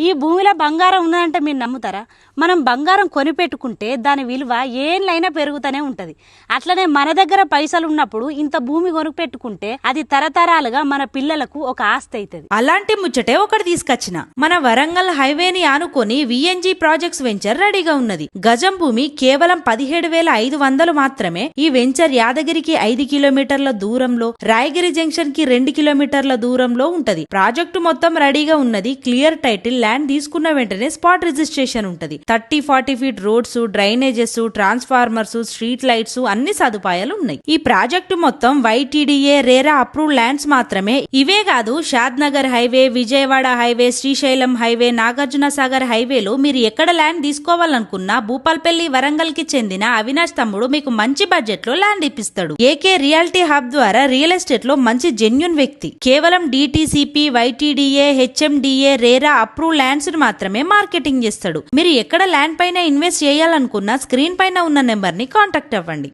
ఈ భూమిలో బంగారం ఉన్నదంటే మీరు నమ్ముతారా? మనం బంగారం కొనిపెట్టుకుంటే దాని విలువ ఏళ్ళైనా పెరుగుతూనే ఉంటది. అట్లనే మన దగ్గర పైసలు ఉన్నప్పుడు ఇంత భూమి కొనిపెట్టుకుంటే అది తరతరాలుగా మన పిల్లలకు ఒక ఆస్తి అవుతుంది. అలాంటి ముచ్చటే ఒకటి తీసుకొచ్చిన. మన వరంగల్ హైవేని ఆనుకొని విఎన్జి ప్రాజెక్ట్స్ వెంచర్ రెడీగా ఉన్నది. గజం భూమి కేవలం 17,500 మాత్రమే. ఈ వెంచర్ యాదగిరికి 5 కిలోమీటర్ల దూరంలో, రాయగిరి జంక్షన్ కి 2 కిలోమీటర్ల దూరంలో ఉంటది. ప్రాజెక్టు మొత్తం రెడీగా ఉన్నది. క్లియర్ టైటిల్, ల్యాండ్ తీసుకున్న వెంటనే స్పాట్ రిజిస్ట్రేషన్ ఉంటది. 30-40 feet roads, drainages, transformers, street lights అన్ని సదుపాయాలు ఉన్నాయి. ఈ ప్రాజెక్టు మొత్తం YTDA రేరా అప్రూవ్ ల్యాండ్స్ మాత్రమే. ఇవే కాదు, Shadnagar highway, Vijayawada highway, Srisailam highway, Nagarjuna Sagar హైవేలో మీరు ఎక్కడ ల్యాండ్ తీసుకోవాలనుకున్నా భూపాల్పల్లి వరంగల్ కి చెందిన అవినాష్ తమ్ముడు మీకు మంచి బడ్జెట్ లో ల్యాండ్ ఇప్పిస్తాడు. ఏకే రియాలిటీ హబ్ ద్వారా రియల్ ఎస్టేట్ లో మంచి జెన్యూన్ వ్యక్తి. కేవలం DTCP, YTDA, HMDA RERA approve lands మాత్రమే మార్కెటింగ్ చేస్తాడు. మీరు ఎక్కడ ల్యాండ్ పైన ఇన్వెస్ట్ చేయాలనుకున్నా స్క్రీన్ పైన ఉన్న నెంబర్ ని కాంటాక్ట్ అవ్వండి.